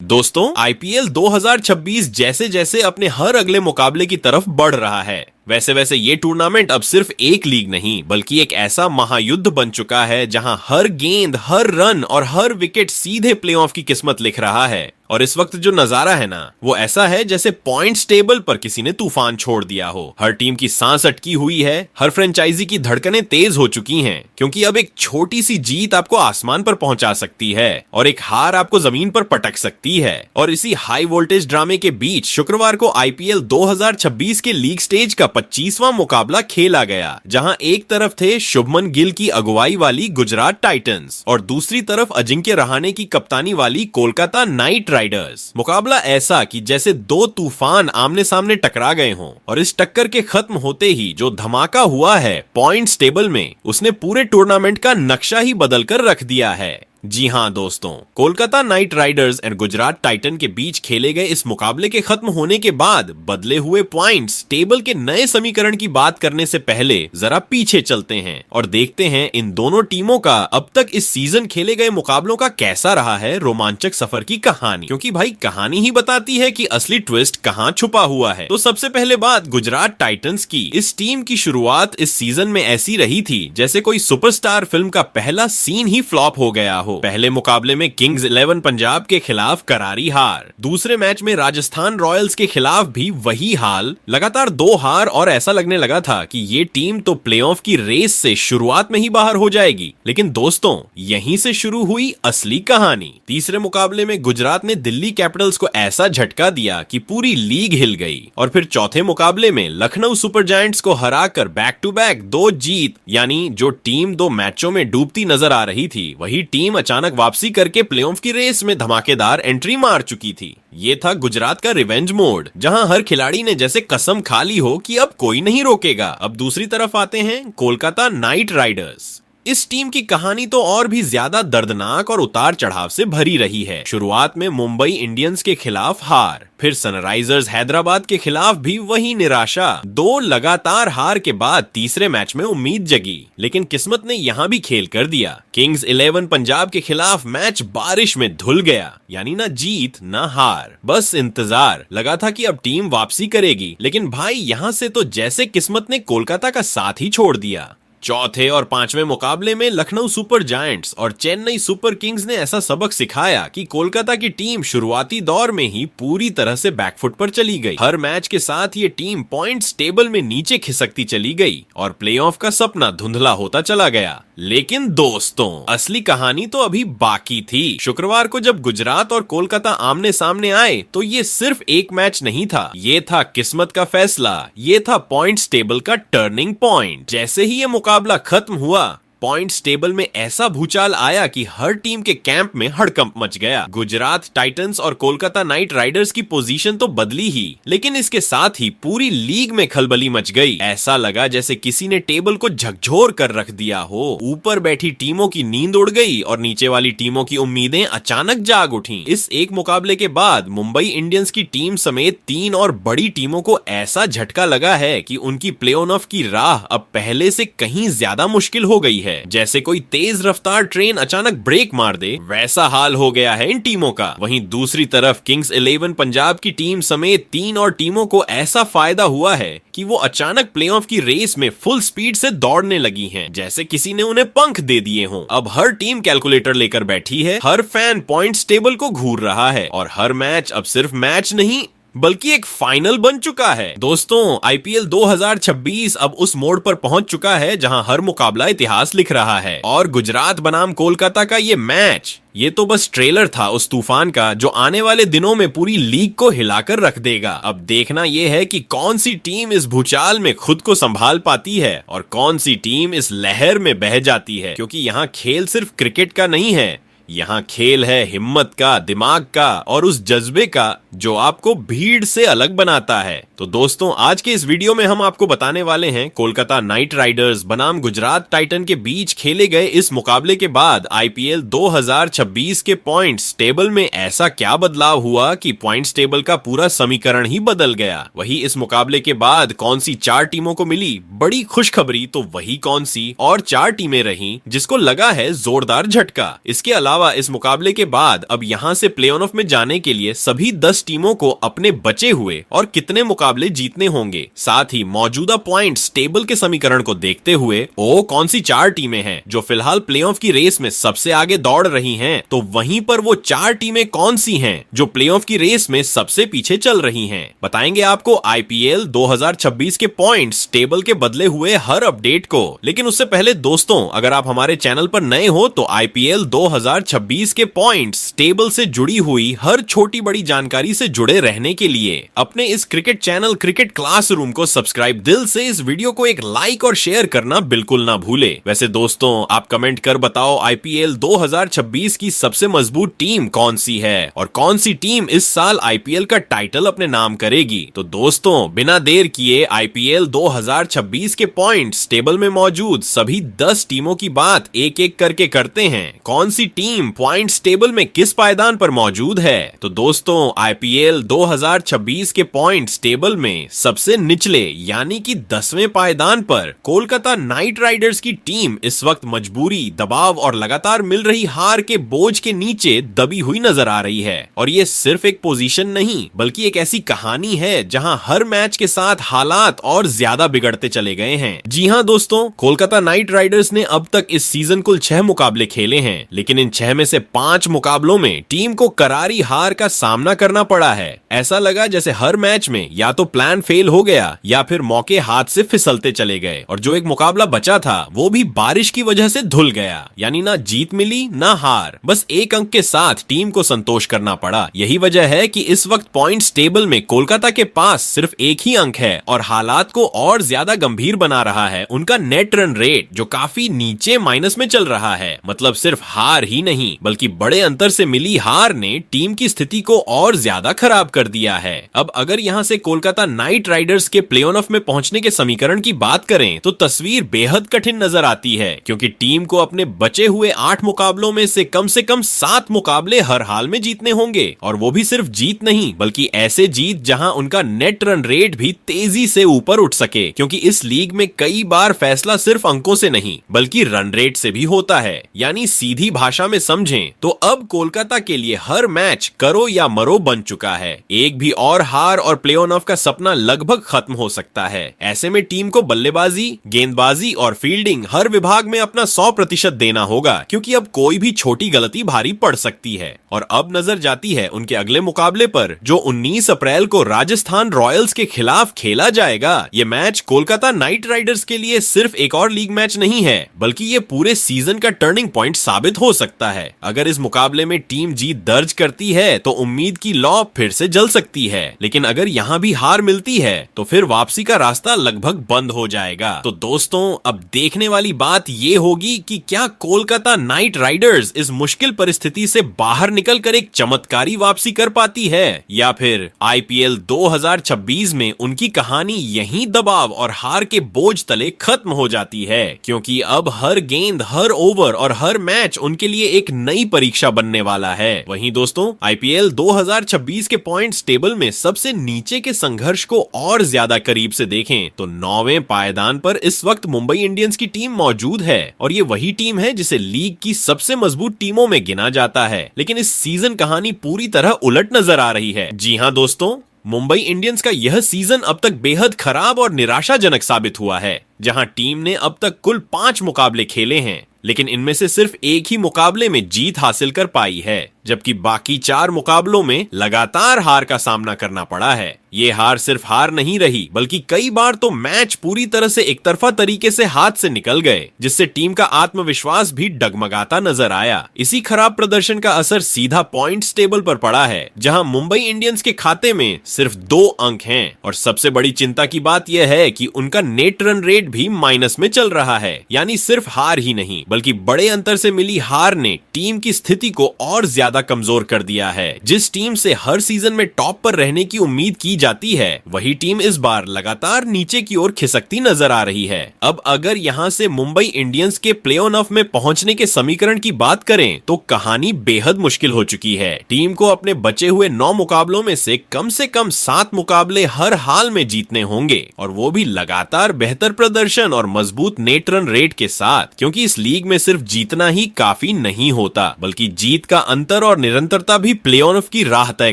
दोस्तों, आईपीएल 2026 जैसे जैसे अपने हर अगले मुकाबले की तरफ बढ़ रहा है, वैसे वैसे ये टूर्नामेंट अब सिर्फ एक लीग नहीं बल्कि एक ऐसा महायुद्ध बन चुका है जहां हर गेंद, हर रन और हर विकेट सीधे प्लेऑफ की किस्मत लिख रहा है। और इस वक्त जो नजारा है ना, वो ऐसा है जैसे पॉइंट्स टेबल पर किसी ने तूफान छोड़ दिया हो। हर टीम की सांस अटकी हुई है, हर फ्रेंचाइजी की धड़कनें तेज हो चुकी हैं, क्योंकि अब एक छोटी सी जीत आपको आसमान पर पहुंचा सकती है और एक हार आपको जमीन पर पटक सकती है। और इसी हाई वोल्टेज ड्रामे के बीच शुक्रवार को आईपीएल 2026 के लीग स्टेज का 25वां मुकाबला खेला गया, जहां एक तरफ थे शुभमन गिल की अगुवाई वाली गुजरात टाइटंस और दूसरी तरफ अजिंक्य रहाणे की कप्तानी वाली कोलकाता नाइट राइडर्स। मुकाबला ऐसा कि जैसे दो तूफान आमने सामने टकरा गए हों, और इस टक्कर के खत्म होते ही जो धमाका हुआ है पॉइंट्स टेबल में, उसने पूरे टूर्नामेंट का नक्शा ही बदल कर रख दिया है। जी हां दोस्तों, कोलकाता नाइट राइडर्स और गुजरात टाइटन के बीच खेले गए इस मुकाबले के खत्म होने के बाद बदले हुए पॉइंट्स टेबल के नए समीकरण की बात करने से पहले जरा पीछे चलते हैं और देखते हैं इन दोनों टीमों का अब तक इस सीजन खेले गए मुकाबलों का कैसा रहा है रोमांचक सफर की कहानी, क्योंकि भाई कहानी ही बताती है कि असली ट्विस्ट कहां छुपा हुआ है। तो सबसे पहले बात गुजरात टाइटंस की। इस टीम की शुरुआत इस सीजन में ऐसी रही थी जैसे कोई सुपरस्टार फिल्म का पहला सीन ही फ्लॉप हो गया हो। पहले मुकाबले में किंग्स 11 पंजाब के खिलाफ करारी हार, दूसरे मैच में राजस्थान रॉयल्स के खिलाफ भी वही हाल, लगातार 2 हार, और ऐसा लगने लगा था कि ये टीम तो प्लेऑफ की रेस से शुरुआत में ही बाहर हो जाएगी। लेकिन दोस्तों, यहीं से शुरू हुई असली कहानी। तीसरे मुकाबले में गुजरात ने दिल्ली कैपिटल्स को ऐसा झटका दिया कि पूरी लीग हिल गई, और फिर चौथे मुकाबले में लखनऊ सुपर जायंट्स को हराकर बैक टू बैक 2 जीत, यानी जो टीम 2 मैचों में डूबती नजर आ रही थी वही टीम अचानक वापसी करके प्लेऑफ की रेस में धमाकेदार एंट्री मार चुकी थी। ये था गुजरात का रिवेंज मोड, जहां हर खिलाड़ी ने जैसे कसम खा ली हो कि अब कोई नहीं रोकेगा। अब दूसरी तरफ आते हैं कोलकाता नाइट राइडर्स। इस टीम की कहानी तो और भी ज्यादा दर्दनाक और उतार चढ़ाव से भरी रही है। शुरुआत में मुंबई इंडियंस के खिलाफ हार, फिर सनराइजर्स हैदराबाद के खिलाफ भी वही निराशा। 2 लगातार हार के बाद तीसरे मैच में उम्मीद जगी, लेकिन किस्मत ने यहां भी खेल कर दिया। किंग्स 11 पंजाब के खिलाफ मैच बारिश में धुल गया, यानी ना जीत ना हार, बस इंतजार लगा था कि अब टीम वापसी करेगी। लेकिन भाई यहां से तो जैसे किस्मत ने कोलकाता का साथ ही छोड़ दिया। चौथे और 5वें मुकाबले में लखनऊ सुपर जायंट्स और चेन्नई सुपर किंग्स ने ऐसा सबक सिखाया कि कोलकाता की टीम शुरुआती दौर में ही पूरी तरह से बैकफुट पर चली गई। हर मैच के साथ ये टीम पॉइंट्स टेबल में नीचे खिसकती चली गई और प्लेऑफ का सपना धुंधला होता चला गया। लेकिन दोस्तों, असली कहानी तो अभी बाकी थी। शुक्रवार को जब गुजरात और कोलकाता आमने सामने आए तो ये सिर्फ एक मैच नहीं था, ये था किस्मत का फैसला, ये था पॉइंट्स टेबल का टर्निंग पॉइंट। जैसे ही ये मुकाबला खत्म हुआ, पॉइंट्स टेबल में ऐसा भूचाल आया कि हर टीम के कैंप में हड़कंप मच गया। गुजरात टाइटंस और कोलकाता नाइट राइडर्स की पोजीशन तो बदली ही, लेकिन इसके साथ ही पूरी लीग में खलबली मच गई। ऐसा लगा जैसे किसी ने टेबल को झकझोर कर रख दिया हो। ऊपर बैठी टीमों की नींद उड़ गई और नीचे वाली टीमों की उम्मीदें अचानक जाग उठी। इस एक मुकाबले के बाद मुंबई इंडियंस की टीम समेत 3 और बड़ी टीमों को ऐसा झटका लगा है कि उनकी प्ले ऑफ की राह अब पहले से कहीं ज्यादा मुश्किल हो गई है। जैसे कोई तेज रफ्तार ट्रेन अचानक ब्रेक मार दे, वैसा हाल हो गया है इन टीमों का। वहीं दूसरी तरफ किंग्स 11 पंजाब की टीम समेत 3 और टीमों को ऐसा फायदा हुआ है कि वो अचानक प्लेऑफ की रेस में फुल स्पीड से दौड़ने लगी हैं, जैसे किसी ने उन्हें पंख दे दिए हों। अब हर टीम कैलकुलेटर लेकर बैठी है, हर फैन पॉइंट्स टेबल को घूर रहा है और हर मैच अब सिर्फ मैच नहीं बल्कि एक फाइनल बन चुका है। दोस्तों, आईपीएल 2026 अब उस मोड़ पर पहुंच चुका है जहां हर मुकाबला इतिहास लिख रहा है, और गुजरात बनाम कोलकाता का ये मैच, ये तो बस ट्रेलर था उस तूफान का जो आने वाले दिनों में पूरी लीग को हिलाकर रख देगा। अब देखना यह है कि कौन सी टीम इस भूचाल में खुद को संभाल पाती है और कौन सी टीम इस लहर में बह जाती है, क्योंकि यहाँ खेल सिर्फ क्रिकेट का नहीं है, यहाँ खेल है हिम्मत का, दिमाग का और उस जज्बे का जो आपको भीड़ से अलग बनाता है। तो दोस्तों, आज के इस वीडियो में हम आपको बताने वाले हैं कोलकाता नाइट राइडर्स बनाम गुजरात टाइटन के बीच खेले गए इस मुकाबले के बाद आईपीएल 2026 के पॉइंट्स टेबल में ऐसा क्या बदलाव हुआ कि पॉइंट्स टेबल का पूरा समीकरण ही बदल गया। वही इस मुकाबले के बाद कौन सी 4 टीमों को मिली बड़ी खुशखबरी, तो वही कौन सी और 4 टीमें रहीं जिसको लगा है जोरदार झटका। इसके अलावा इस मुकाबले के बाद अब यहां से प्ले ऑफ में जाने के लिए सभी 10 टीमों को अपने बचे हुए और कितने मुकाबले जीतने होंगे, साथ ही मौजूदा पॉइंट्स टेबल के समीकरण को देखते हुए कौन सी 4 टीमें हैं जो फिलहाल प्ले ऑफ की रेस में सबसे आगे दौड़ रही हैं, तो वहीं पर वो 4 टीमें कौन सी हैं जो प्ले ऑफ की रेस में सबसे पीछे चल रही हैं। बताएंगे आपको आईपीएल 2026 के पॉइंट्स टेबल के बदले हुए हर अपडेट को। लेकिन उससे पहले दोस्तों, अगर आप हमारे चैनल पर नए हो तो आईपीएल 2026 के पॉइंट्स टेबल से जुड़ी हुई हर छोटी बड़ी जानकारी से जुड़े रहने के लिए अपने इस क्रिकेट चैनल क्रिकेट क्लासरूम को सब्सक्राइब दिल से इस वीडियो को एक लाइक और शेयर करना बिल्कुल ना भूले। वैसे दोस्तों, आप कमेंट कर बताओ आईपीएल 2026 की सबसे मजबूत टीम कौन सी है और कौन सी टीम इस साल आईपीएल का टाइटल अपने नाम करेगी। तो दोस्तों, बिना देर किए आईपीएल 2026 के पॉइंट्स टेबल में मौजूद सभी 10 टीमों की बात एक एक करके करते हैं। कौन सी टीम पॉइंट्स टेबल में किस पायदान पर मौजूद है। तो दोस्तों, आईपीएल 2026 के पॉइंट्स टेबल में सबसे निचले यानी कि 10वें पायदान पर कोलकाता नाइट राइडर्स की टीम इस वक्त मजबूरी, दबाव और लगातार मिल रही हार के बोझ के नीचे दबी हुई नजर आ रही है। और ये सिर्फ एक पोजीशन नहीं बल्कि एक ऐसी कहानी है जहां हर मैच के साथ हालात और ज्यादा बिगड़ते चले गए हैं। जी हां दोस्तों, कोलकाता नाइट राइडर्स ने अब तक इस सीजन कुल 6 मुकाबले खेले हैं, लेकिन इन 6 में से 5 मुकाबलों में टीम को करारी हार का सामना करना पड़ा है। ऐसा लगा जैसे हर मैच में या तो प्लान फेल हो गया या फिर मौके हाथ से फिसलते चले गए और जो एक मुकाबला बचा था वो भी बारिश की वजह से धुल गया। यानी ना जीत मिली ना हार, बस एक अंक के साथ टीम को संतोष करना पड़ा। यही वजह है कि इस वक्त पॉइंट्स टेबल में कोलकाता के पास सिर्फ एक ही अंक है और हालात को और ज्यादा गंभीर बना रहा है उनका नेट रन रेट, जो काफी नीचे माइनस में चल रहा है। मतलब सिर्फ हार ही नहीं बल्कि बड़े अंतर से मिली हार ने टीम की स्थिति को और ज्यादा खराब कर दिया है। अब अगर यहां से कोलकाता नाइट राइडर्स के प्ले ऑफ में पहुंचने के समीकरण की बात करें तो तस्वीर बेहद कठिन नजर आती है, क्योंकि टीम को अपने बचे हुए 8 मुकाबलों में से कम 7 मुकाबले हर हाल में जीतने होंगे। और वो भी सिर्फ जीत नहीं बल्कि ऐसे जीत जहां उनका नेट रन रेट भी तेजी से ऊपर उठ सके, क्योंकि इस लीग में कई बार फैसला सिर्फ अंकों से नहीं बल्कि रन रेट से भी होता है। यानी सीधी भाषा में समझें तो अब कोलकाता के लिए हर मैच करो या मरो बन चुका है। एक भी और हार और प्ले ऑफ का सपना लगभग खत्म हो सकता है। ऐसे में टीम को बल्लेबाजी, गेंदबाजी और फील्डिंग हर विभाग में अपना 100% देना होगा, क्योंकि अब कोई भी छोटी गलती भारी पड़ सकती है। और अब नजर जाती है उनके अगले मुकाबले पर, जो 19 अप्रैल को राजस्थान रॉयल्स के खिलाफ खेला जाएगा। ये मैच कोलकाता नाइट राइडर्स के लिए सिर्फ एक और लीग मैच नहीं है बल्कि ये पूरे सीजन का टर्निंग पॉइंट साबित हो सकता है। अगर इस मुकाबले में टीम जीत दर्ज करती है तो उम्मीद की लौ फिर से जल सकती है, लेकिन अगर यहाँ भी हार मिलती है तो फिर वापसी का रास्ता लगभग बंद हो जाएगा। तो दोस्तों, अब देखने वाली बात ये होगी कि क्या कोलकाता नाइट राइडर्स इस मुश्किल परिस्थिति से बाहर निकलकर एक चमत्कारी वापसी कर पाती है, या फिर आईपीएल 2026 में उनकी कहानी यहीं दबाव और हार के बोझ तले खत्म हो जाती है, क्योंकि अब हर गेंद, हर ओवर और हर मैच उनके लिए एक नई परीक्षा बनने वाला है। वहीं दोस्तों, आईपीएल 2026 के पॉइंट्स टेबल में सबसे नीचे के संघर्ष को और ज्यादा करीब से देखें तो 9वें पायदान पर इस वक्त मुंबई इंडियंस की टीम मौजूद है। और ये वही टीम है जिसे लीग की सबसे मजबूत टीमों में गिना जाता है, लेकिन इस सीजन कहानी पूरी तरह उलट नजर आ रही है। जी हां दोस्तों, मुंबई इंडियंस का यह सीजन अब तक बेहद खराब और निराशाजनक साबित हुआ है, जहां टीम ने अब तक कुल 5 मुकाबले खेले हैं, लेकिन इनमें से सिर्फ एक ही मुकाबले में जीत हासिल कर पाई है, जबकि बाकी 4 मुकाबलों में लगातार हार का सामना करना पड़ा है। ये हार सिर्फ हार नहीं रही बल्कि कई बार तो मैच पूरी तरह से एकतरफा तरीके से हाथ से निकल गए, जिससे टीम का आत्मविश्वास भी डगमगाता नजर आया। इसी खराब प्रदर्शन का असर सीधा पॉइंट्स टेबल पर पड़ा है, जहां मुंबई इंडियंस के खाते में सिर्फ 2 अंक हैं। और सबसे बड़ी चिंता की बात यह है कि उनका नेट रन रेट भी माइनस में चल रहा है। यानी सिर्फ हार ही नहीं बल्कि बड़े अंतर से मिली हार ने टीम की स्थिति को और ज्यादा ज्यादा कमजोर कर दिया है। जिस टीम से हर सीजन में टॉप पर रहने की उम्मीद की जाती है, वही टीम इस बार लगातार नीचे की ओर खिसकती नजर आ रही है। अब अगर यहाँ से मुंबई इंडियंस के प्ले ऑफ में पहुंचने के समीकरण की बात करें तो कहानी बेहद मुश्किल हो चुकी है। टीम को अपने बचे हुए 9 मुकाबलों में से कम 7 मुकाबले हर हाल में जीतने होंगे, और वो भी लगातार बेहतर प्रदर्शन और मजबूत नेट रन रेट के साथ, क्योंकि इस लीग में सिर्फ जीतना ही काफी नहीं होता, बल्कि जीत का अंतर और निरंतरता भी प्ले ऑफ की राह तय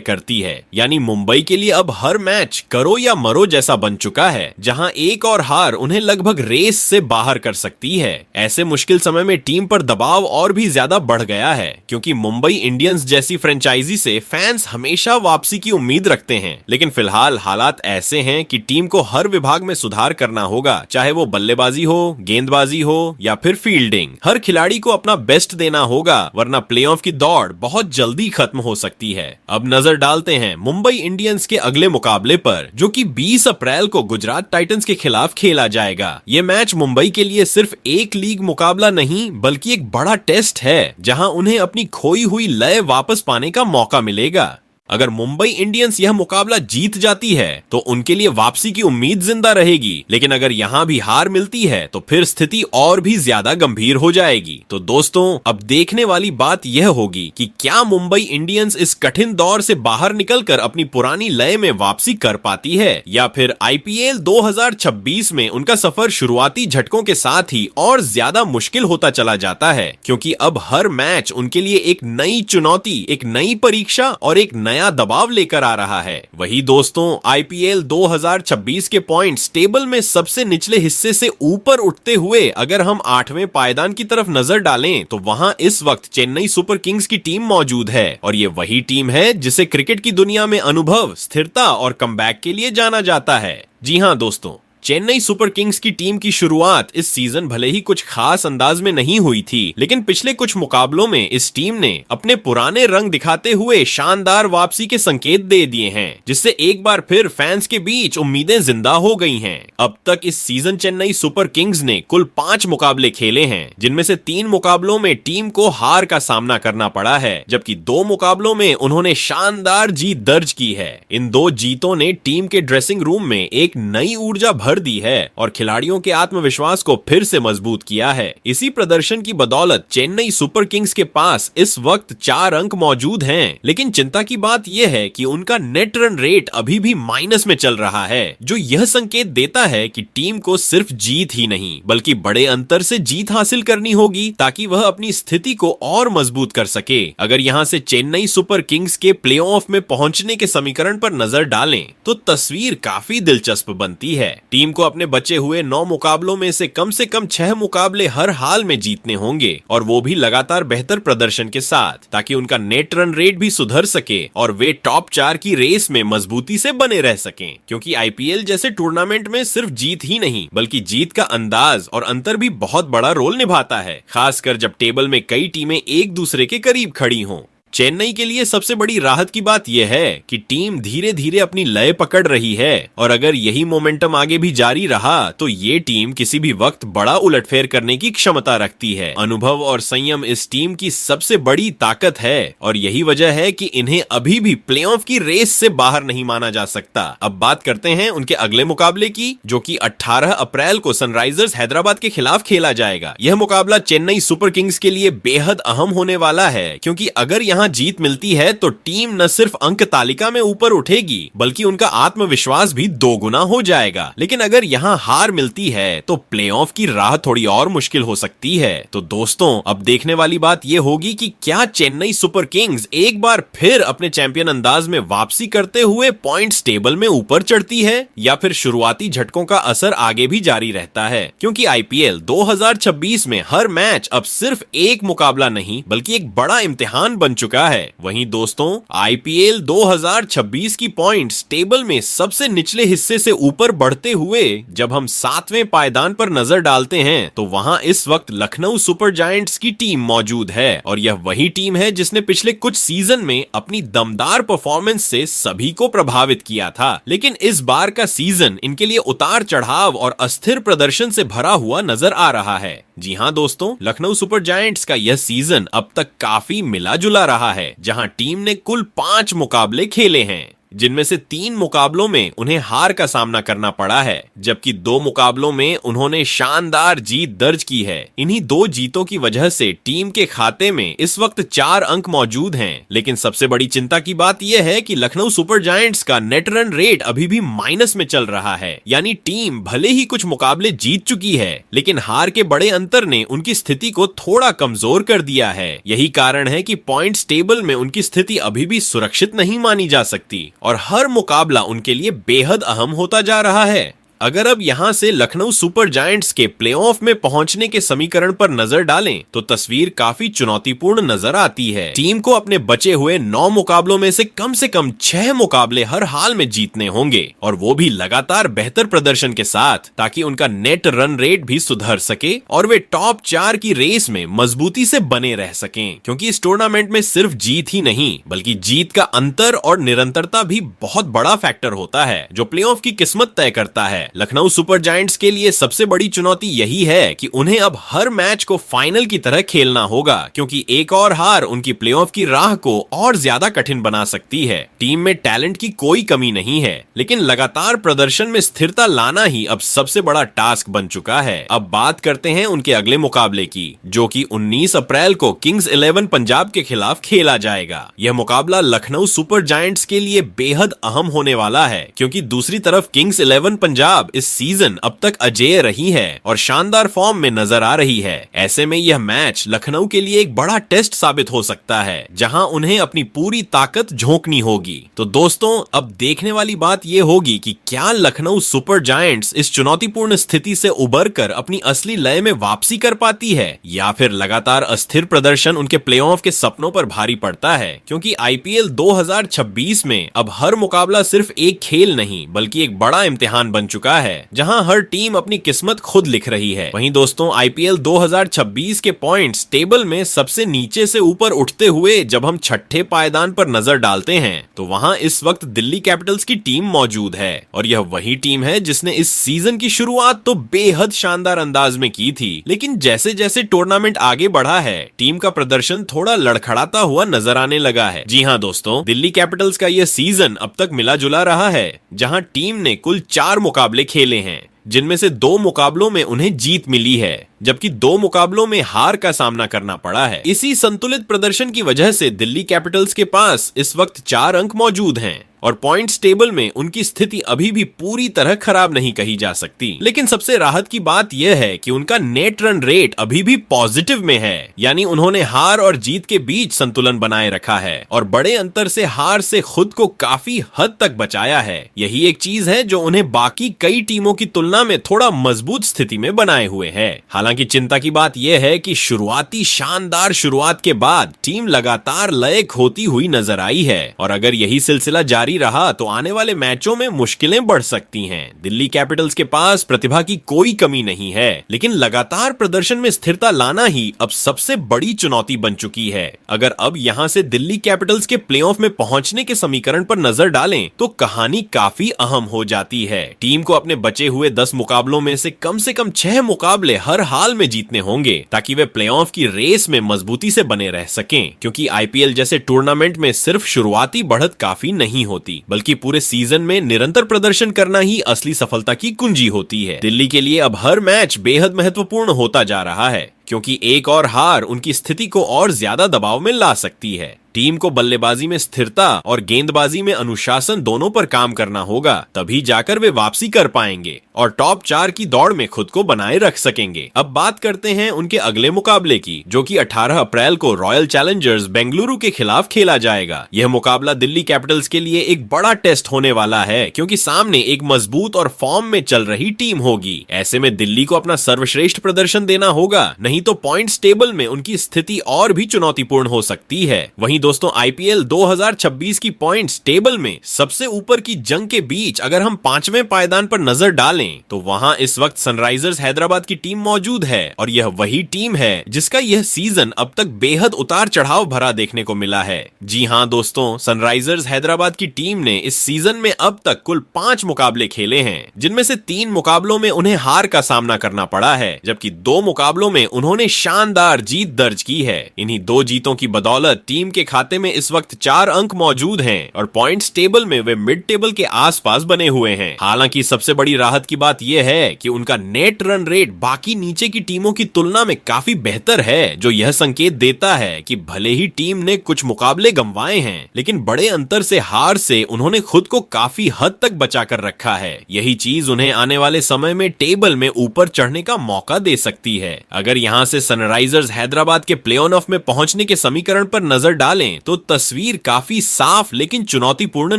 करती है। यानी मुंबई के लिए अब हर मैच करो या मरो जैसा बन चुका है, जहां एक और हार उन्हें लगभग रेस से बाहर कर सकती है। ऐसे मुश्किल समय में टीम पर दबाव और भी ज्यादा बढ़ गया है, क्योंकि मुंबई इंडियंस जैसी फ्रेंचाइजी से फैंस हमेशा वापसी की उम्मीद रखते हैं। लेकिन फिलहाल हालात ऐसे हैं कि टीम को हर विभाग में सुधार करना होगा, चाहे वो बल्लेबाजी हो, गेंदबाजी हो या फिर फील्डिंग। हर खिलाड़ी को अपना बेस्ट देना होगा, वरना प्लेऑफ की दौड़ बहुत जल्दी खत्म हो सकती है। अब नजर डालते हैं मुंबई इंडियंस के अगले मुकाबले पर, जो कि 20 अप्रैल को गुजरात टाइटंस के खिलाफ खेला जाएगा। ये मैच मुंबई के लिए सिर्फ एक लीग मुकाबला नहीं, बल्कि एक बड़ा टेस्ट है, जहां उन्हें अपनी खोई हुई लय वापस पाने का मौका मिलेगा। अगर मुंबई इंडियंस यह मुकाबला जीत जाती है तो उनके लिए वापसी की उम्मीद जिंदा रहेगी, लेकिन अगर यहां भी हार मिलती है तो फिर स्थिति और भी ज्यादा गंभीर हो जाएगी। तो दोस्तों, अब देखने वाली बात यह होगी कि क्या मुंबई इंडियंस इस कठिन दौर से बाहर निकलकर अपनी पुरानी लय में वापसी कर पाती है, या फिर आईपीएल 2026 में उनका सफर शुरुआती झटकों के साथ ही और ज्यादा मुश्किल होता चला जाता है, क्योंकि अब हर मैच उनके लिए एक नई चुनौती, एक नई परीक्षा और एक नया दबाव लेकर आ रहा है। वही दोस्तों, आईपीएल 2026 के पॉइंट्स टेबल में सबसे निचले हिस्से से ऊपर उठते हुए अगर हम 8वें पायदान की तरफ नजर डालें तो वहां इस वक्त चेन्नई सुपर किंग्स की टीम मौजूद है, और ये वही टीम है जिसे क्रिकेट की दुनिया में अनुभव, स्थिरता और कमबैक के लिए जाना जाता है। जी हां दोस्तों, चेन्नई सुपर किंग्स की टीम की शुरुआत इस सीजन भले ही कुछ खास अंदाज में नहीं हुई थी, लेकिन पिछले कुछ मुकाबलों में इस टीम ने अपने पुराने रंग दिखाते हुए शानदार वापसी के संकेत दे दिए हैं, जिससे एक बार फिर फैंस के बीच उम्मीदें जिंदा हो गई हैं। अब तक इस सीजन चेन्नई सुपर किंग्स ने कुल 5 मुकाबले खेले हैं, जिनमें से 3 मुकाबलों में टीम को हार का सामना करना पड़ा है, जबकि 2 मुकाबलों में उन्होंने शानदार जीत दर्ज की है। इन 2 जीतों ने टीम के ड्रेसिंग रूम में एक नई ऊर्जा भर दी है और खिलाड़ियों के आत्मविश्वास को फिर से मजबूत किया है। इसी प्रदर्शन की बदौलत चेन्नई सुपर किंग्स के पास इस वक्त 4 अंक मौजूद हैं, लेकिन चिंता की बात यह है कि उनका नेट रन रेट अभी भी माइनस में चल रहा है, जो यह संकेत देता है कि टीम को सिर्फ जीत ही नहीं बल्कि बड़े अंतर से जीत हासिल करनी होगी, ताकि वह अपनी स्थिति को और मजबूत कर सके। अगर यहां से चेन्नई सुपर किंग्स के प्लेऑफ में पहुंचने के समीकरण पर नजर डालें तो तस्वीर काफी दिलचस्प बनती है। टीम को अपने बचे हुए 9 मुकाबलों में से कम 6 मुकाबले हर हाल में जीतने होंगे, और वो भी लगातार बेहतर प्रदर्शन के साथ, ताकि उनका नेट रन रेट भी सुधर सके और वे टॉप 4 की रेस में मजबूती से बने रह सकें। क्योंकि आईपीएल जैसे टूर्नामेंट में सिर्फ जीत ही नहीं बल्कि जीत का अंदाज और अंतर भी बहुत बड़ा रोल निभाता है, खासकर जब टेबल में कई टीमें एक दूसरे के करीब खड़ी हों। चेन्नई के लिए सबसे बड़ी राहत की बात यह है कि टीम धीरे धीरे अपनी लय पकड़ रही है, और अगर यही मोमेंटम आगे भी जारी रहा तो ये टीम किसी भी वक्त बड़ा उलटफेर करने की क्षमता रखती है। अनुभव और संयम इस टीम की सबसे बड़ी ताकत है, और यही वजह है कि इन्हें अभी भी प्लेऑफ की रेस से बाहर नहीं माना जा सकता। अब बात करते हैं उनके अगले मुकाबले की, जो कि 18 अप्रैल को सनराइजर्स हैदराबाद के खिलाफ खेला जाएगा। यह मुकाबला चेन्नई सुपर किंग्स के लिए बेहद अहम होने वाला है, क्योंकि अगर यहाँ जीत मिलती है तो टीम न सिर्फ अंक तालिका में ऊपर उठेगी बल्कि उनका आत्मविश्वास भी दोगुना हो जाएगा। लेकिन अगर यहाँ हार मिलती है तो प्लेऑफ की राह थोड़ी और मुश्किल हो सकती है। तो दोस्तों, अब देखने वाली बात यह होगी कि क्या चेन्नई सुपर किंग्स एक बार फिर अपने चैंपियन अंदाज में वापसी करते हुए पॉइंट्स टेबल में ऊपर चढ़ती है, या फिर शुरुआती झटकों का असर आगे भी जारी रहता है। क्योंकि आईपीएल 2026 में हर मैच अब सिर्फ एक मुकाबला नहीं बल्कि एक बड़ा इम्तिहान बन चुका है। वहीं दोस्तों, आईपीएल 2026 की पॉइंट्स टेबल में सबसे निचले हिस्से से ऊपर बढ़ते हुए जब हम 7वें पायदान पर नजर डालते हैं तो वहां इस वक्त लखनऊ सुपर जायंट्स की टीम मौजूद है, और यह वही टीम है जिसने पिछले कुछ सीजन में अपनी दमदार परफॉर्मेंस से सभी को प्रभावित किया था। लेकिन इस बार का सीजन इनके लिए उतार चढ़ाव और अस्थिर प्रदर्शन से भरा हुआ नजर आ रहा है। जी हां दोस्तों, लखनऊ सुपर जायंट्स का यह सीजन अब तक काफी मिला जुला रहा रहा है, जहां टीम ने कुल 5 मुकाबले खेले हैं, जिनमें से 3 मुकाबलों में उन्हें हार का सामना करना पड़ा है, जबकि 2 मुकाबलों में उन्होंने शानदार जीत दर्ज की है। इन्हीं 2 जीतों की वजह से टीम के खाते में इस वक्त 4 अंक मौजूद हैं। लेकिन सबसे बड़ी चिंता की बात यह है कि लखनऊ सुपर जायंट्स का नेट रन रेट अभी भी माइनस में चल रहा है। यानी टीम भले ही कुछ मुकाबले जीत चुकी है, लेकिन हार के बड़े अंतर ने उनकी स्थिति को थोड़ा कमजोर कर दिया है। यही कारण है कि पॉइंट्स टेबल में उनकी स्थिति अभी भी सुरक्षित नहीं मानी जा सकती और हर मुकाबला उनके लिए बेहद अहम होता जा रहा है। अगर अब यहां से लखनऊ सुपर जायंट्स के प्लेऑफ में पहुंचने के समीकरण पर नजर डालें तो तस्वीर काफी चुनौतीपूर्ण नजर आती है। टीम को अपने बचे हुए 9 मुकाबलों में से कम 6 मुकाबले हर हाल में जीतने होंगे, और वो भी लगातार बेहतर प्रदर्शन के साथ, ताकि उनका नेट रन रेट भी सुधर सके और वे टॉप 4 की रेस में मजबूती से बने रह सकें। क्योंकि इस टूर्नामेंट में सिर्फ जीत ही नहीं, बल्कि जीत का अंतर और निरंतरता भी बहुत बड़ा फैक्टर होता है, जो प्लेऑफ की किस्मत तय करता है। लखनऊ सुपर जायंट्स के लिए सबसे बड़ी चुनौती यही है कि उन्हें अब हर मैच को फाइनल की तरह खेलना होगा, क्योंकि एक और हार उनकी प्लेऑफ की राह को और ज्यादा कठिन बना सकती है। टीम में टैलेंट की कोई कमी नहीं है, लेकिन लगातार प्रदर्शन में स्थिरता लाना ही अब सबसे बड़ा टास्क बन चुका है। अब बात करते हैं उनके अगले मुकाबले की, जो कि 19 अप्रैल को किंग्स 11 पंजाब के खिलाफ खेला जाएगा। यह मुकाबला लखनऊ सुपर जायंट्स के लिए बेहद अहम होने वाला है, क्योंकि दूसरी तरफ किंग्स 11 पंजाब इस सीजन अब तक अजेय रही है और शानदार फॉर्म में नजर आ रही है। ऐसे में यह मैच लखनऊ के लिए एक बड़ा टेस्ट साबित हो सकता है, जहां उन्हें अपनी पूरी ताकत झोंकनी होगी। तो दोस्तों, अब देखने वाली बात यह होगी कि क्या लखनऊ सुपर जायंट्स इस चुनौतीपूर्ण स्थिति से उबरकर अपनी असली लय में वापसी कर पाती है, या फिर लगातार अस्थिर प्रदर्शन उनके प्लेऑफ के सपनों पर भारी पड़ता है। क्योंकि आईपीएल 2026 में अब हर मुकाबला सिर्फ एक खेल नहीं, बल्कि एक बड़ा इम्तिहान बन चुका है, जहां हर टीम अपनी किस्मत खुद लिख रही है। वहीं दोस्तों, आईपीएल 2026 के पॉइंट्स टेबल में सबसे नीचे से ऊपर उठते हुए जब हम छठे पायदान पर नजर डालते हैं, तो वहां इस वक्त दिल्ली कैपिटल्स की टीम मौजूद है। और यह वही टीम है जिसने इस सीजन की शुरुआत तो बेहद शानदार अंदाज में की थी, लेकिन जैसे जैसे टूर्नामेंट आगे बढ़ा है, टीम का प्रदर्शन थोड़ा लड़खड़ाता हुआ नजर आने लगा है। जी हाँ दोस्तों, दिल्ली कैपिटल्स का यह सीजन अब तक मिला जुला रहा है, जहां टीम ने कुल 4 मुकाबले खेले हैं, जिनमें से 2 मुकाबलों में उन्हें जीत मिली है, जबकि 2 मुकाबलों में हार का सामना करना पड़ा है। इसी संतुलित प्रदर्शन की वजह से दिल्ली कैपिटल्स के पास इस वक्त 4 अंक मौजूद हैं और पॉइंट्स टेबल में उनकी स्थिति अभी भी पूरी तरह खराब नहीं कही जा सकती। लेकिन सबसे राहत की बात यह है कि उनका नेट रन रेट अभी भी पॉजिटिव में है, यानी उन्होंने हार और जीत के बीच संतुलन बनाए रखा है और बड़े अंतर से हार से खुद को काफी हद तक बचाया है। यही एक चीज है जो उन्हें बाकी कई टीमों की तुलना में थोड़ा मजबूत स्थिति में बनाए हुए है। हालांकि चिंता की बात यह है कि शुरुआती शानदार शुरुआत के बाद टीम लगातार लय खोती हुई नजर आई है, और अगर यही सिलसिला जारी रहा तो आने वाले मैचों में मुश्किलें बढ़ सकती हैं। दिल्ली कैपिटल्स के पास प्रतिभा की कोई कमी नहीं है, लेकिन लगातार प्रदर्शन में स्थिरता लाना ही अब सबसे बड़ी चुनौती बन चुकी है। अगर अब यहां से दिल्ली कैपिटल्स के प्लेऑफ में पहुंचने के समीकरण पर नजर डालें तो कहानी काफी अहम हो जाती है। टीम को अपने बचे हुए 10 मुकाबलों में से कम 6 मुकाबले हर हाल में जीतने होंगे, ताकि वे प्लेऑफ की रेस में मजबूती से बने रह सकें। क्योंकि आईपीएल जैसे टूर्नामेंट में सिर्फ शुरुआती बढ़त काफी नहीं होती, बल्कि पूरे सीजन में निरंतर प्रदर्शन करना ही असली सफलता की कुंजी होती है। दिल्ली के लिए अब हर मैच बेहद महत्वपूर्ण होता जा रहा है, क्योंकि एक और हार उनकी स्थिति को और ज्यादा दबाव में ला सकती है। टीम को बल्लेबाजी में स्थिरता और गेंदबाजी में अनुशासन दोनों पर काम करना होगा, तभी जाकर वे वापसी कर पाएंगे और टॉप 4 की दौड़ में खुद को बनाए रख सकेंगे। अब बात करते हैं उनके अगले मुकाबले की, जो कि 18 अप्रैल को रॉयल चैलेंजर्स बेंगलुरु के खिलाफ खेला जाएगा। यह मुकाबला दिल्ली कैपिटल्स के लिए एक बड़ा टेस्ट होने वाला है, क्योंकि सामने एक मजबूत और फॉर्म में चल रही टीम होगी। ऐसे में दिल्ली को अपना सर्वश्रेष्ठ प्रदर्शन देना होगा, नहीं तो पॉइंट्स टेबल में उनकी स्थिति और भी चुनौतीपूर्ण हो सकती है। वहीं दोस्तों, आईपीएल 2026 की पॉइंट्स टेबल में सबसे ऊपर की जंग के बीच अगर हम 5वें पायदान पर नजर डालें तो वहां इस वक्त सनराइजर्स हैदराबाद की टीम मौजूद है, और यह वही टीम है जिसका यह सीजन अब तक बेहद उतार चढ़ाव भरा देखने को मिला है। जी हां दोस्तों, सनराइजर्स हैदराबाद की टीम ने इस सीजन में अब तक कुल 5 मुकाबले खेले हैं, जिनमें से 3 मुकाबलों में उन्हें हार का सामना करना पड़ा है, जबकि 2 मुकाबलों में उन्होंने शानदार जीत दर्ज की है। इन्हीं 2 जीतों की बदौलत टीम के खाते में इस वक्त 4 अंक मौजूद हैं और पॉइंट्स टेबल में वे मिड टेबल के आसपास बने हुए हैं। हालांकि सबसे बड़ी राहत की बात यह है कि उनका नेट रन रेट बाकी नीचे की टीमों की तुलना में काफी बेहतर है, जो यह संकेत देता है कि भले ही टीम ने कुछ मुकाबले गंवाए हैं, लेकिन बड़े अंतर से हार से उन्होंने खुद को काफी हद तक बचा कर रखा है। यही चीज उन्हें आने वाले समय में टेबल में ऊपर चढ़ने का मौका दे सकती है। अगर यहां से सनराइजर्स हैदराबाद के प्ले ऑफ में पहुंचने के समीकरण पर नजर डालें तो तस्वीर काफी साफ लेकिन चुनौतीपूर्ण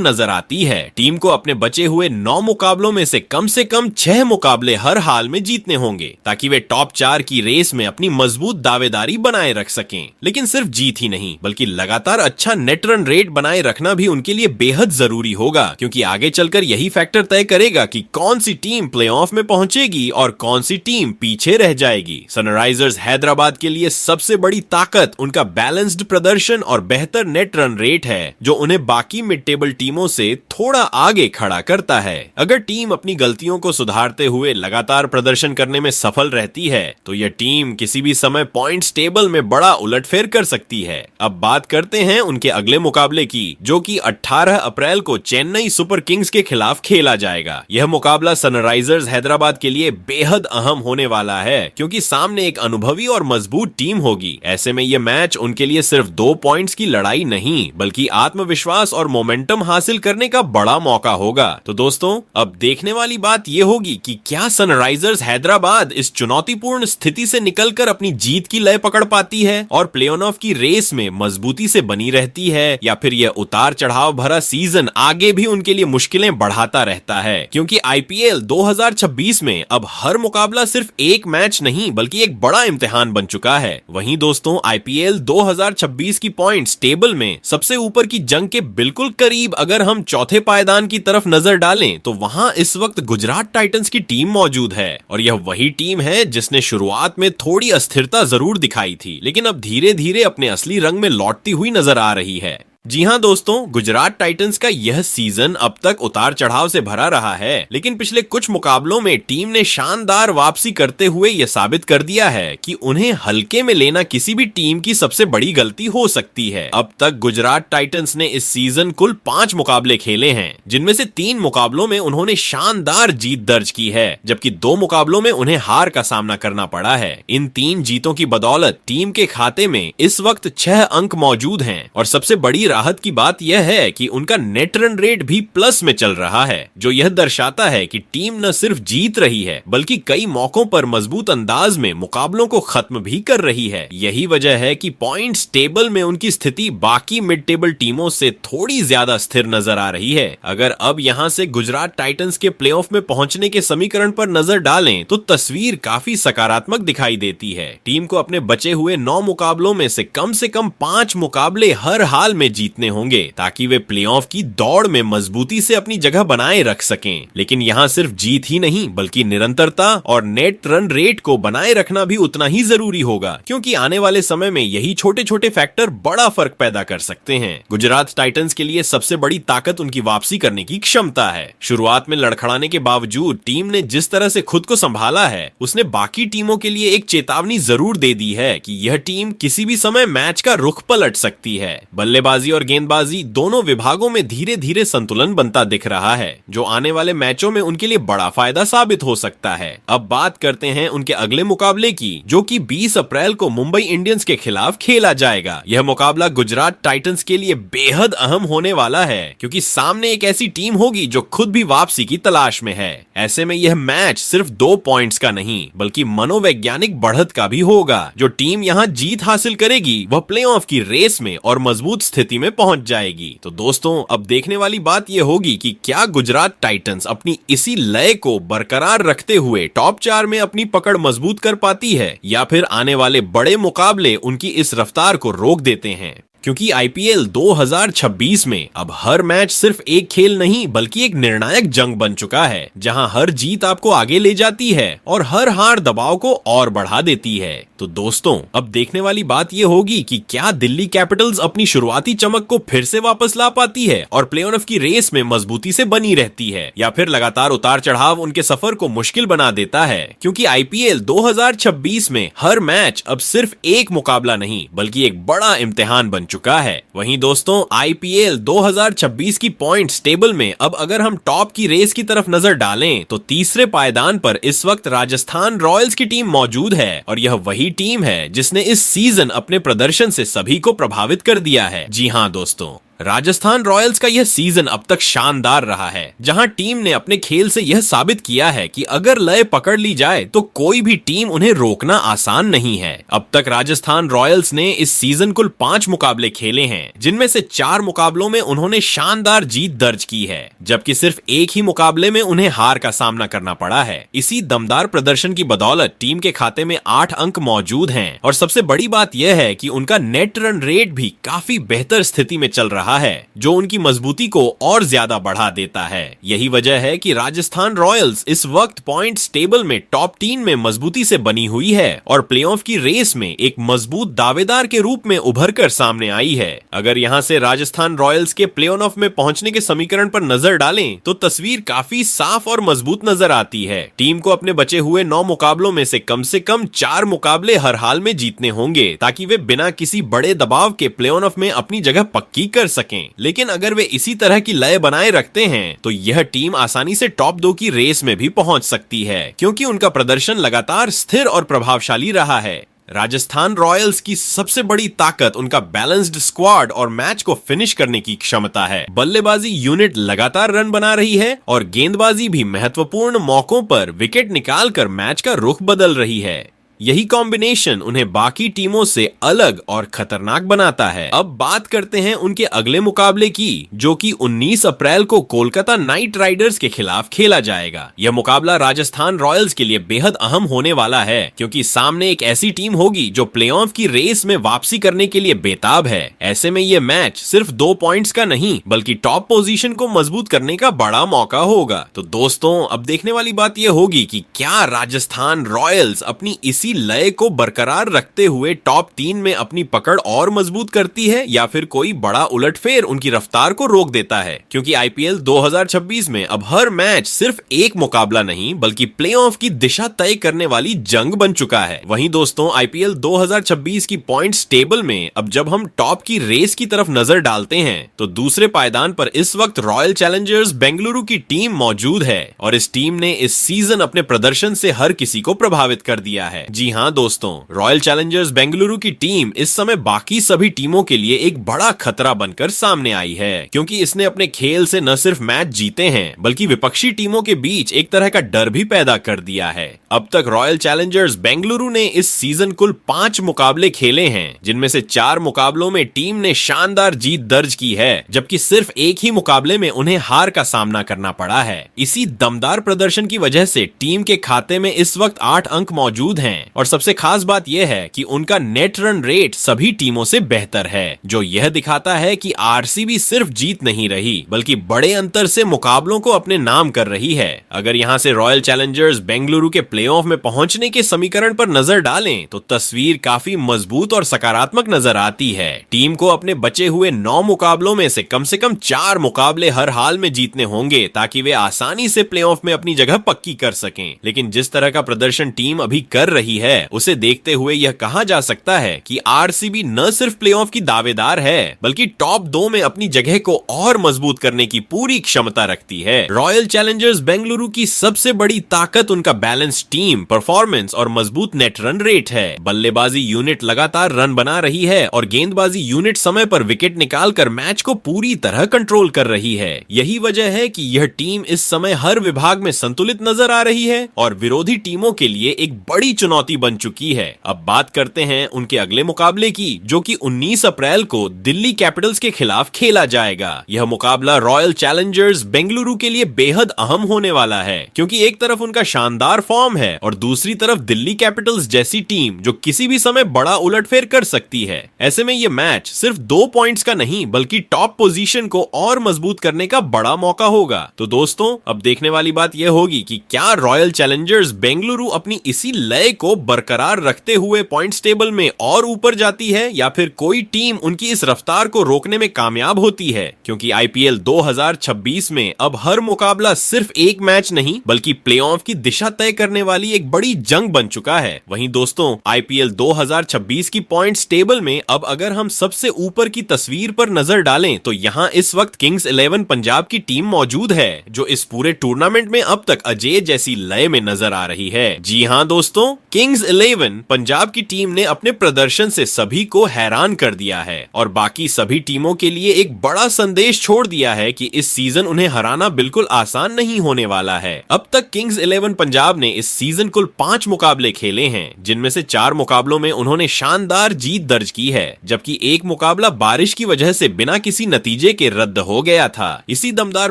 नजर आती है। टीम को अपने बचे हुए 9 मुकाबलों में से कम 6 मुकाबले हर हाल में जीतने होंगे, ताकि वे टॉप 4 की रेस में अपनी मजबूत दावेदारी बनाए रख सकें। लेकिन सिर्फ जीत ही नहीं, बल्कि लगातार अच्छा नेट रन रेट बनाए रखना भी उनके लिए बेहद जरूरी होगा, क्योंकि आगे चलकर यही फैक्टर तय करेगा कि कौन सी टीम प्लेऑफ में पहुंचेगी और कौन सी टीम पीछे रह जाएगी। सनराइजर्स हैदराबाद के लिए सबसे बड़ी ताकत उनका बैलेंस्ड प्रदर्शन और बेहतर नेट रन रेट है, जो उन्हें बाकी मिड टेबल टीमों से थोड़ा आगे खड़ा करता है। अगर टीम अपनी गलतियों को सुधारते हुए लगातार प्रदर्शन करने में सफल रहती है तो यह टीम किसी भी समय पॉइंट्स टेबल में बड़ा उलटफेर कर सकती है। अब बात करते हैं उनके अगले मुकाबले की, जो कि 18 अप्रैल को चेन्नई सुपर किंग्स के खिलाफ खेला जाएगा। यह मुकाबला सनराइजर्स हैदराबाद के लिए बेहद अहम होने वाला है, क्योंकि सामने एक अनुभवी और मजबूत टीम होगी। ऐसे में यह मैच उनके लिए सिर्फ 2 पॉइंट्स की लड़ाई नहीं, बल्कि आत्मविश्वास और मोमेंटम हासिल करने का बड़ा मौका होगा। तो दोस्तों, अब देखने वाली बात यह होगी कि क्या सनराइजर्स हैदराबाद इस चुनौतीपूर्ण स्थिति से निकलकर अपनी जीत की लय पकड़ पाती है और प्ले ऑफ की रेस में मजबूती से बनी रहती है, या फिर यह उतार चढ़ाव भरा सीजन आगे भी उनके लिए मुश्किलें बढ़ाता रहता है। क्योंकि आईपीएल 2026 में अब हर मुकाबला सिर्फ एक मैच नहीं, बल्कि एक बड़ा इम्तिहान बन चुका है। वहीं दोस्तों, आईपीएल 2026 की पॉइंट्स टेबल में सबसे ऊपर की जंग के बिल्कुल करीब अगर हम चौथे पायदान की तरफ नजर डालें तो वहां इस वक्त गुजरात टाइटंस की टीम मौजूद है। और यह वही टीम है जिसने शुरुआत में थोड़ी अस्थिरता जरूर दिखाई थी, लेकिन अब धीरे धीरे अपने असली रंग में लौटती हुई नजर आ रही है। जी हां दोस्तों, गुजरात टाइटंस का यह सीजन अब तक उतार चढ़ाव से भरा रहा है, लेकिन पिछले कुछ मुकाबलों में टीम ने शानदार वापसी करते हुए यह साबित कर दिया है कि उन्हें हल्के में लेना किसी भी टीम की सबसे बड़ी गलती हो सकती है। अब तक गुजरात टाइटंस ने इस सीजन कुल 5 मुकाबले खेले हैं, जिनमें से 3 मुकाबलों में उन्होंने शानदार जीत दर्ज की है, जबकि 2 मुकाबलों में उन्हें हार का सामना करना पड़ा है। इन 3 जीतों की बदौलत टीम के खाते में इस वक्त 6 अंक मौजूद हैं और सबसे बड़ी राहत की बात यह है कि उनका नेट रन रेट भी प्लस में चल रहा है, जो यह दर्शाता है कि टीम न सिर्फ जीत रही है बल्कि कई मौकों पर मजबूत अंदाज में मुकाबलों को खत्म भी कर रही है। यही वजह है कि पॉइंट्स टेबल में उनकी स्थिति बाकी मिड टेबल टीमों से थोड़ी ज्यादा स्थिर नजर आ रही है। अगर अब यहां से गुजरात टाइटंस के प्लेऑफ में पहुंचने के समीकरण पर नजर डालें तो तस्वीर काफी सकारात्मक दिखाई देती है। टीम को अपने बचे हुए 9 मुकाबलों में से कम 5 मुकाबले हर हाल में जीतने होंगे, ताकि वे प्लेऑफ की दौड़ में मजबूती से अपनी जगह बनाए रख सकें। लेकिन यहां सिर्फ जीत ही नहीं, बल्कि निरंतरता और नेट रन रेट को बनाए रखना भी उतना ही जरूरी होगा, क्योंकि आने वाले समय में यही छोटे छोटे फैक्टर बड़ा फर्क पैदा कर सकते हैं। गुजरात टाइटंस के लिए सबसे बड़ी ताकत उनकी वापसी करने की क्षमता है। शुरुआत में लड़खड़ाने के बावजूद टीम ने जिस तरह से खुद को संभाला है, उसने बाकी टीमों के लिए एक चेतावनी जरूर दे दी है कि यह टीम किसी भी समय मैच का रुख पलट सकती है। बल्लेबाजी और गेंदबाजी दोनों विभागों में धीरे धीरे संतुलन बनता दिख रहा है, जो आने वाले मैचों में उनके लिए बड़ा फायदा साबित हो सकता है। अब बात करते हैं उनके अगले मुकाबले की, जो कि 20 अप्रैल को मुंबई इंडियंस के खिलाफ खेला जाएगा। यह मुकाबला गुजरात टाइटंस के लिए बेहद अहम होने वाला है, क्योंकि सामने एक ऐसी टीम होगी जो खुद भी वापसी की तलाश में है। ऐसे में यह मैच सिर्फ 2 पॉइंट्स का नहीं, बल्कि मनोवैज्ञानिक बढ़त का भी होगा। जो टीम यहाँ जीत हासिल करेगी वह प्लेऑफ की रेस में और मजबूत स्थिति में पहुंच जाएगी। तो दोस्तों, अब देखने वाली बात यह होगी कि क्या गुजरात टाइटंस अपनी इसी लय को बरकरार रखते हुए टॉप 4 में अपनी पकड़ मजबूत कर पाती है, या फिर आने वाले बड़े मुकाबले उनकी इस रफ्तार को रोक देते हैं। क्योंकि आईपीएल 2026 में अब हर मैच सिर्फ एक खेल नहीं बल्कि एक निर्णायक जंग बन चुका है, जहां हर जीत आपको आगे ले जाती है और हर हार दबाव को और बढ़ा देती है। तो दोस्तों, अब देखने वाली बात यह होगी कि क्या दिल्ली कैपिटल्स अपनी शुरुआती चमक को फिर से वापस ला पाती है और प्लेऑफ की रेस में मजबूती से बनी रहती है, या फिर लगातार उतार चढ़ाव उनके सफर को मुश्किल बना देता है। क्योंकि आईपीएल 2026 में हर मैच अब सिर्फ एक मुकाबला नहीं बल्कि एक बड़ा इम्तिहान बन चुका है। वहीं दोस्तों, आईपीएल 2026 की पॉइंट्स टेबल में अब अगर हम टॉप की रेस की तरफ नजर डालें तो तीसरे पायदान पर इस वक्त राजस्थान रॉयल्स की टीम मौजूद है और यह वही टीम है जिसने इस सीजन अपने प्रदर्शन से सभी को प्रभावित कर दिया है। जी हां दोस्तों, राजस्थान रॉयल्स का यह सीजन अब तक शानदार रहा है, जहां टीम ने अपने खेल से यह साबित किया है कि अगर लय पकड़ ली जाए तो कोई भी टीम उन्हें रोकना आसान नहीं है। अब तक राजस्थान रॉयल्स ने इस सीजन कुल 5 मुकाबले खेले हैं, जिनमें से 4 मुकाबलों में उन्होंने शानदार जीत दर्ज की है, जबकि सिर्फ एक ही मुकाबले में उन्हें हार का सामना करना पड़ा है। इसी दमदार प्रदर्शन की बदौलत टीम के खाते में 8 अंक मौजूद हैं और सबसे बड़ी बात यह है कि उनका नेट रन रेट भी काफी बेहतर स्थिति में चल रहा है, जो उनकी मजबूती को और ज्यादा बढ़ा देता है। यही वजह है कि राजस्थान रॉयल्स इस वक्त पॉइंट्स टेबल में टॉप 3 में मजबूती से बनी हुई है और प्लेऑफ की रेस में एक मजबूत दावेदार के रूप में उभर कर सामने आई है। अगर यहां से राजस्थान रॉयल्स के प्लेऑफ में पहुंचने के समीकरण पर नजर डालें तो तस्वीर काफी साफ और मजबूत नजर आती है। टीम को अपने बचे हुए 9 मुकाबलों में से कम 4 मुकाबले हर हाल में जीतने होंगे, ताकि वे बिना किसी बड़े दबाव के प्लेऑफ में अपनी जगह पक्की कर सकें। लेकिन अगर वे इसी तरह की लय बनाए रखते हैं तो यह टीम आसानी से टॉप 2 की रेस में भी पहुंच सकती है, क्योंकि उनका प्रदर्शन लगातार स्थिर और प्रभावशाली रहा है। राजस्थान रॉयल्स की सबसे बड़ी ताकत उनका बैलेंस्ड स्क्वाड और मैच को फिनिश करने की क्षमता है। बल्लेबाजी यूनिट लगातार रन बना रही है और गेंदबाजी भी महत्वपूर्ण मौकों पर विकेट निकालकर मैच का रुख बदल रही है। यही कॉम्बिनेशन उन्हें बाकी टीमों से अलग और खतरनाक बनाता है। अब बात करते हैं उनके अगले मुकाबले की, जो कि 19 अप्रैल को कोलकाता नाइट राइडर्स के खिलाफ खेला जाएगा। यह मुकाबला राजस्थान रॉयल्स के लिए बेहद अहम होने वाला है, क्योंकि सामने एक ऐसी टीम होगी जो प्लेऑफ की रेस में वापसी करने के लिए बेताब है। ऐसे में यह मैच सिर्फ 2 पॉइंट्स का नहीं बल्कि टॉप पोजीशन को मजबूत करने का बड़ा मौका होगा। तो दोस्तों, अब देखने वाली बात यह होगी कि क्या राजस्थान रॉयल्स अपनी इसी लय को बरकरार रखते हुए टॉप 3 में अपनी पकड़ और मजबूत करती है, या फिर कोई बड़ा उलटफेर उनकी रफ्तार को रोक देता है। क्योंकि आईपीएल 2026 में अब हर मैच सिर्फ एक मुकाबला नहीं बल्कि प्लेऑफ की दिशा तय करने वाली जंग बन चुका है। वहीं दोस्तों, आईपीएल 2026 की पॉइंट्स टेबल में अब जब हम टॉप की रेस की तरफ नजर डालते हैं तो दूसरे पायदान पर इस वक्त रॉयल चैलेंजर्स बेंगलुरु की टीम मौजूद है और इस टीम ने इस सीजन अपने प्रदर्शन से हर किसी को प्रभावित कर दिया है। जी हां दोस्तों, रॉयल चैलेंजर्स बेंगलुरु की टीम इस समय बाकी सभी टीमों के लिए एक बड़ा खतरा बनकर सामने आई है, क्योंकि इसने अपने खेल से न सिर्फ मैच जीते हैं बल्कि विपक्षी टीमों के बीच एक तरह का डर भी पैदा कर दिया है। अब तक रॉयल चैलेंजर्स बेंगलुरु ने इस सीजन कुल 5 मुकाबले खेले हैं, जिनमें से 4 मुकाबलों में टीम ने शानदार जीत दर्ज की है, जबकि सिर्फ एक ही मुकाबले में उन्हें हार का सामना करना पड़ा है। इसी दमदार प्रदर्शन की वजह से टीम के खाते में इस वक्त 8 अंक मौजूद हैं और सबसे खास बात यह है कि उनका नेट रन रेट सभी टीमों से बेहतर है, जो यह दिखाता है कि आरसीबी सिर्फ जीत नहीं रही बल्कि बड़े अंतर से मुकाबलों को अपने नाम कर रही है। अगर यहां से रॉयल चैलेंजर्स बेंगलुरु के प्लेऑफ में पहुंचने के समीकरण पर नजर डालें तो तस्वीर काफी मजबूत और सकारात्मक नजर आती है। टीम को अपने बचे हुए 9 मुकाबलों में से कम 4 मुकाबले हर हाल में जीतने होंगे, ताकि वे आसानी से प्लेऑफ में अपनी जगह पक्की कर सकें। लेकिन जिस तरह का प्रदर्शन टीम अभी कर रही है उसे देखते हुए यह कहा जा सकता है कि आरसीबी न सिर्फ प्लेऑफ की दावेदार है बल्कि टॉप 2 में अपनी जगह को और मजबूत करने की पूरी क्षमता रखती है। रॉयल चैलेंजर्स बेंगलुरु की सबसे बड़ी ताकत उनका बैलेंस टीम परफॉर्मेंस और मजबूत नेट रन रेट है। बल्लेबाजी यूनिट लगातार रन बना रही है और गेंदबाजी यूनिट समय पर विकेट निकालकर मैच को पूरी तरह कंट्रोल कर रही है। यही वजह है कि यह टीम इस समय हर विभाग में संतुलित नजर आ रही है और विरोधी टीमों के लिए एक बड़ी चुनौती चुनौती बन चुकी है। अब बात करते हैं उनके अगले मुकाबले की, जो कि 19 अप्रैल को दिल्ली कैपिटल्स के खिलाफ खेला जाएगा। यह मुकाबला रॉयल चैलेंजर्स बेंगलुरु के लिए बेहद अहम होने वाला है, क्योंकि एक तरफ उनका शानदार फॉर्म है और दूसरी तरफ दिल्ली कैपिटल्स जैसी टीम जो किसी भी समय बड़ा उलटफेर कर सकती है। ऐसे में यह मैच सिर्फ 2 पॉइंट्स का नहीं बल्कि टॉप पोजीशन को और मजबूत करने का बड़ा मौका होगा। तो दोस्तों, अब देखने वाली बात यह होगी कि क्या रॉयल चैलेंजर्स बेंगलुरु अपनी इसी लय को बरकरार रखते हुए पॉइंट्स टेबल में और ऊपर जाती है, या फिर कोई टीम उनकी इस रफ्तार को रोकने में कामयाब होती है। क्योंकि आईपीएल 2026 में अब हर मुकाबला सिर्फ एक मैच नहीं बल्कि प्लेऑफ की दिशा तय करने वाली एक बड़ी जंग बन चुका है। वहीं दोस्तों, आईपीएल 2026 की पॉइंट्स टेबल में अब अगर हम सबसे ऊपर की तस्वीर पर नजर डालें तो यहाँ इस वक्त किंग्स 11 पंजाब की टीम मौजूद है, जो इस पूरे टूर्नामेंट में अब तक अजय जैसी लय में नजर आ रही है। जी हाँ दोस्तों, किंग्स 11 पंजाब की टीम ने अपने प्रदर्शन से सभी को हैरान कर दिया है और बाकी सभी टीमों के लिए एक बड़ा संदेश छोड़ दिया है कि इस सीजन उन्हें हराना बिल्कुल आसान नहीं होने वाला है। अब तक किंग्स 11 पंजाब ने इस सीजन कुल 5 मुकाबले खेले हैं, जिनमें से 4 मुकाबलों में उन्होंने शानदार जीत दर्ज की है, जबकि एक मुकाबला बारिश की वजह से बिना किसी नतीजे के रद्द हो गया था। इसी दमदार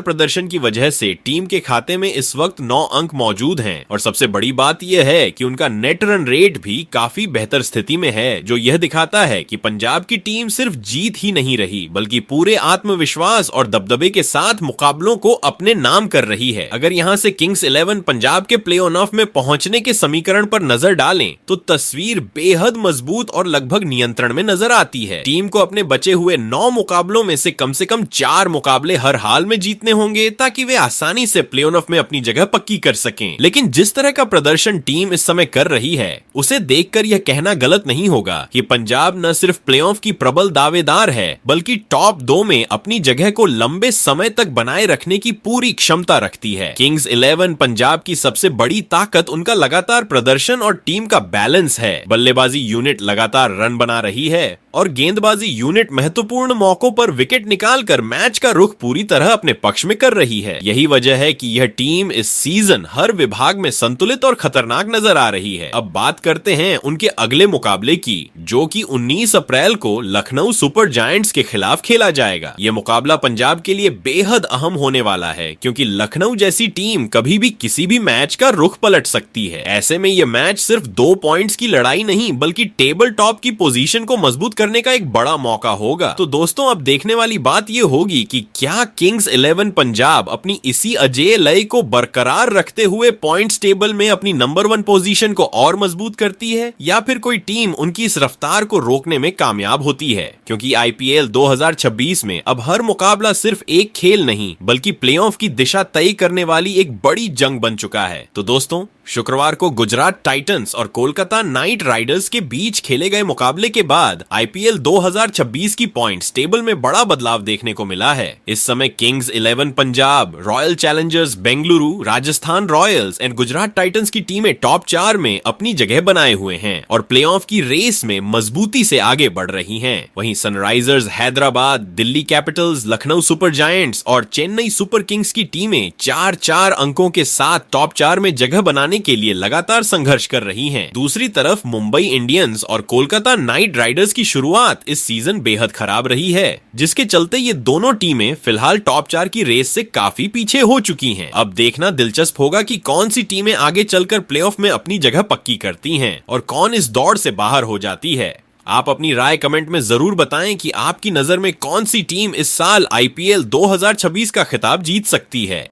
प्रदर्शन की वजह से टीम के खाते में इस वक्त 9 अंक मौजूद हैं और सबसे बड़ी बात यह है कि उनका नेट रन रेट भी काफी बेहतर स्थिति में है, जो यह दिखाता है कि पंजाब की टीम सिर्फ जीत ही नहीं रही बल्कि पूरे आत्मविश्वास और दबदबे के साथ मुकाबलों को अपने नाम कर रही है। अगर यहां से किंग्स 11 पंजाब के प्ले ऑफ में पहुंचने के समीकरण पर नजर डालें तो तस्वीर बेहद मजबूत और लगभग नियंत्रण में नजर आती है। टीम को अपने बचे हुए 9 मुकाबलों में से कम 4 मुकाबले हर हाल में जीतने होंगे ताकि वे आसानी से प्ले ऑफ में अपनी जगह पक्की कर सकें। लेकिन जिस तरह का प्रदर्शन टीम इस समय कर रही है, उसे देखकर यह कहना गलत नहीं होगा कि पंजाब न सिर्फ प्लेऑफ की प्रबल दावेदार है बल्कि टॉप 2 में अपनी जगह को लंबे समय तक बनाए रखने की पूरी क्षमता रखती है। किंग्स 11 पंजाब की सबसे बड़ी ताकत उनका लगातार प्रदर्शन और टीम का बैलेंस है। बल्लेबाजी यूनिट लगातार रन बना रही है और गेंदबाजी यूनिट महत्वपूर्ण मौकों पर विकेट निकालकर मैच का रुख पूरी तरह अपने पक्ष में कर रही है। यही वजह है कि यह टीम इस सीजन हर विभाग में संतुलित और खतरनाक नजर आ रही है। अब बात करते हैं उनके अगले मुकाबले की, जो कि 19 अप्रैल को लखनऊ सुपर जायंट्स के खिलाफ खेला जाएगा। यह मुकाबला पंजाब के लिए बेहद अहम होने वाला है, क्योंकि लखनऊ जैसी टीम कभी भी किसी भी मैच का रुख पलट सकती है। ऐसे में यह मैच सिर्फ 2 पॉइंट्स की लड़ाई नहीं बल्कि टेबल टॉप की पोजीशन को मजबूत करने का एक बड़ा मौका होगा। तो दोस्तों, अब देखने वाली बात यह होगी कि क्या किंग्स 11 पंजाब अपनी इसी अजेय लय को बरकरार रखते हुए पॉइंट्स टेबल में अपनी नंबर 1 पोजीशन को और मजबूत करती है, या फिर कोई टीम उनकी इस रफ्तार को रोकने में कामयाब होती है। क्योंकि आईपीएल 2026 में अब हर मुकाबला सिर्फ एक खेल नहीं बल्कि प्लेऑफ की दिशा तय करने वाली एक बड़ी जंग बन चुका है। तो दोस्तों, शुक्रवार को गुजरात टाइटंस और कोलकाता नाइट राइडर्स के बीच खेले गए मुकाबले के बाद आईपीएल 2026 की पॉइंट्स टेबल में बड़ा बदलाव देखने को मिला है। इस समय Kings 11 Punjab, royal Challengers Bengaluru, Rajasthan Royals and Gujarat Titans की टीमें टॉप 4 में अपनी जगह बनाए हुए हैं और प्लेऑफ की रेस में मजबूती से आगे बढ़ रही हैं। वहीं Sunrisers Hyderabad, Delhi Capitals, Lucknow super giants और चेन्नई सुपर किंग्स की टीमें 4-4 अंकों के साथ टॉप 4 में जगह बनाने के लिए लगातार संघर्ष कर रही हैं। दूसरी तरफ मुंबई इंडियंस और कोलकाता नाइट राइडर्स की शुरुआत इस सीजन बेहद खराब रही है, जिसके चलते ये दोनों टीमें फिलहाल टॉप 4 की रेस से काफी पीछे हो चुकी हैं। अब देखना दिलचस्प होगा कि कौन सी टीमें आगे चलकर प्लेऑफ में अपनी जगह पक्की करती हैं और कौन इस दौड़ से बाहर हो जाती है। आप अपनी राय कमेंट में जरूर बताएं कि आपकी नजर में कौन सी टीम इस साल आईपीएल 2026 का खिताब जीत सकती है।